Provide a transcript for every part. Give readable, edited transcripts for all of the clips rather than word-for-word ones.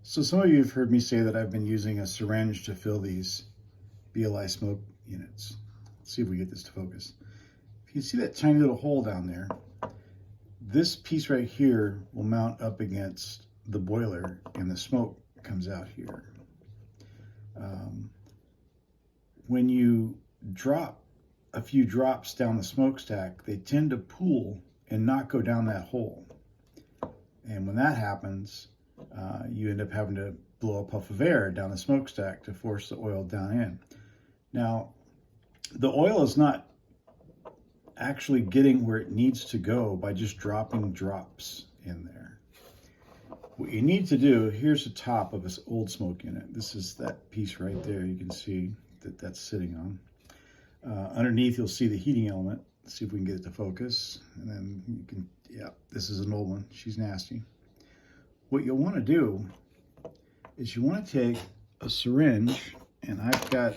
So some of you have heard me say that I've been using a syringe to fill these BLI smoke units. Let's see if we get this to focus. If you see that tiny little hole down there, this piece right here will mount up against the boiler and the smoke comes out here. When you drop a few drops down the smokestack, they tend to pool and not go down that hole. And when that happens, you end up having to blow a puff of air down the smokestack to force the oil down in. Now, the oil is not actually getting where it needs to go by just dropping drops in there. What you need to do, here's the top of this old smoke unit. This is that piece right there. You can see that that's sitting on. Underneath, you'll see the heating element. Let's see if we can get it to focus. And then you can, yeah, this is an old one. She's nasty. What you'll want to do is you want to take a syringe, and I've got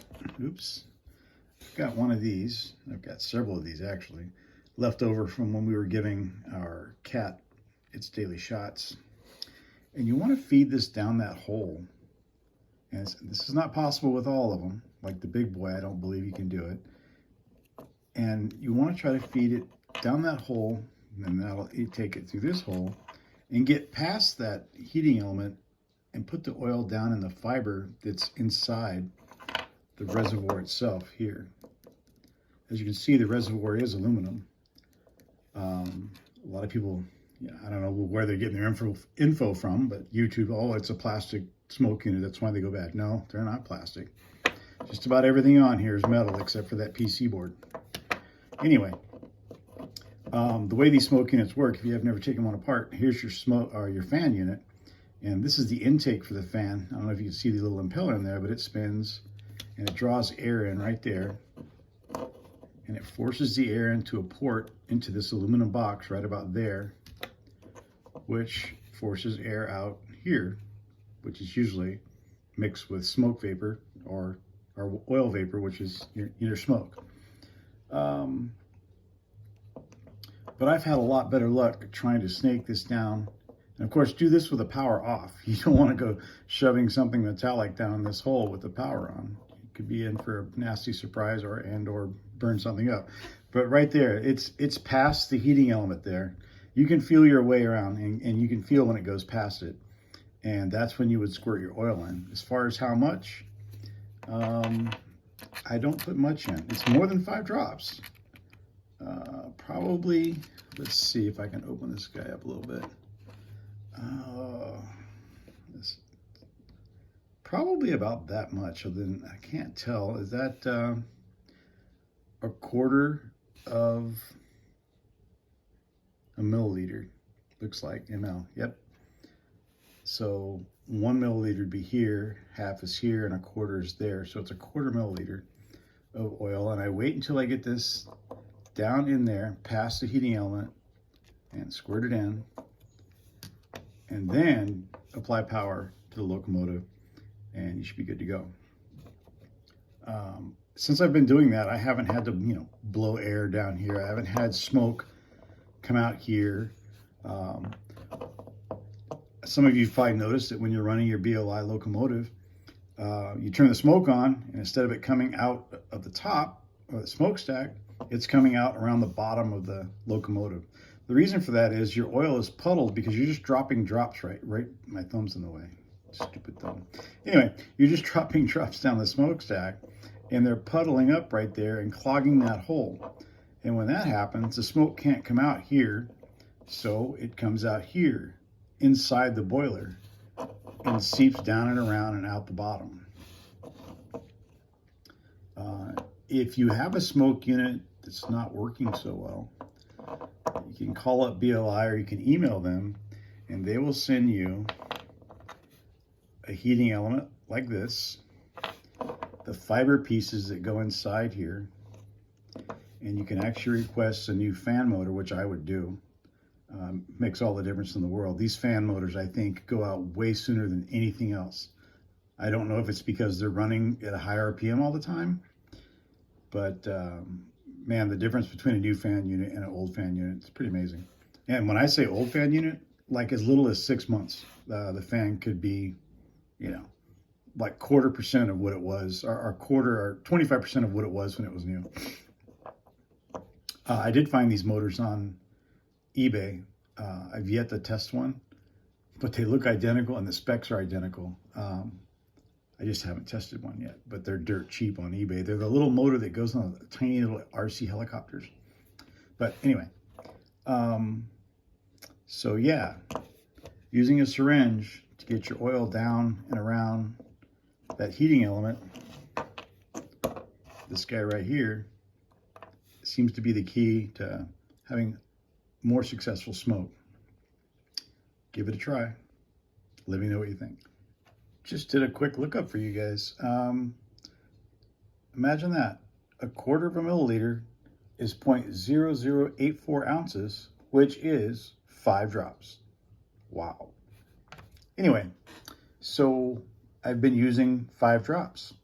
one of these. I've got several of these actually, left over from when we were giving our cat its daily shots. And you want to feed this down that hole. And this is not possible with all of them. Like the big boy, I don't believe you can do it. And you want to try to feed it down that hole, and then that'll take it through this hole and get past that heating element and put the oil down in the fiber that's inside the reservoir itself here. As you can see, the reservoir is aluminum. A lot of people, I don't know where they're getting their info from, but YouTube, oh, it's a plastic smoke unit, that's why they go bad. No, they're not plastic. Just about everything on here is metal except for that PC board. Anyway, the way these smoke units work, if you have never taken one apart, here's your smoke or your fan unit, and this is the intake for the fan. I don't know if you can see the little impeller in there, but it spins and it draws air in right there, and it forces the air into a port into this aluminum box right about there, which forces air out here, which is usually mixed with smoke vapor or oil vapor, which is your smoke. But I've had a lot better luck trying to snake this down. And of course, do this with the power off. You don't want to go shoving something metallic down this hole with the power on. You could be in for a nasty surprise or burn something up. But right there, it's past the heating element there. You can feel your way around, and you can feel when it goes past it. And that's when you would squirt your oil in. As far as how much, I don't put much in. It's more than 5 drops. Probably, let's see if I can open this guy up a little bit. Probably about that much. Other than, I can't tell. Is that a quarter of a milliliter? Looks like ml. Yep. So 1 milliliter would be here, half is here, and a quarter is there. So it's a quarter milliliter of oil. And I wait until I get this down in there, past the heating element, and squirt it in. And then apply power to the locomotive, and you should be good to go. Since I've been doing that, I haven't had to, blow air down here. I haven't had smoke come out here. Some of you probably noticed that when you're running your BLI locomotive, you turn the smoke on, and instead of it coming out of the top of the smokestack, it's coming out around the bottom of the locomotive. The reason for that is your oil is puddled because you're just dropping drops right, my thumb's in the way, stupid thumb. Anyway, you're just dropping drops down the smokestack, and they're puddling up right there and clogging that hole. And when that happens, the smoke can't come out here, so it comes out here inside the boiler and seeps down and around and out the bottom. If you have a smoke unit that's not working so well, you can call up BLI or you can email them, and they will send you a heating element like this, the fiber pieces that go inside here, and you can actually request a new fan motor, which I would do. Makes all the difference in the world. These fan motors, I think, go out way sooner than anything else. I don't know if it's because they're running at a high RPM all the time, but man, the difference between a new fan unit and an old fan unit is pretty amazing. And when I say old fan unit, like as little as 6 months, the fan could be you know, like 1/4% of what it was, or 25% of what it was when it was new. I did find these motors on eBay. I've yet to test one, but they look identical and the specs are identical. I just haven't tested one yet, but they're dirt cheap on eBay. They're the little motor that goes on the tiny little RC helicopters. But anyway, so yeah, using a syringe to get your oil down and around that heating element, this guy right here, seems to be the key to having more successful smoke. Give it a try. Let me know what you think. Just did a quick lookup for you guys. Imagine that. 1/4 of a milliliter is 0.0084 ounces, which is 5 drops. Wow. Anyway, so I've been using 5 drops.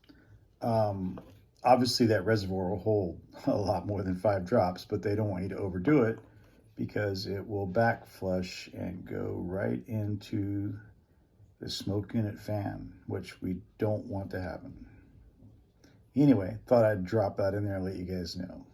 Obviously that reservoir will hold a lot more than 5 drops, but they don't want you to overdo it because it will back flush and go right into the smoke unit fan, which we don't want to happen. Anyway, thought I'd drop that in there and let you guys know.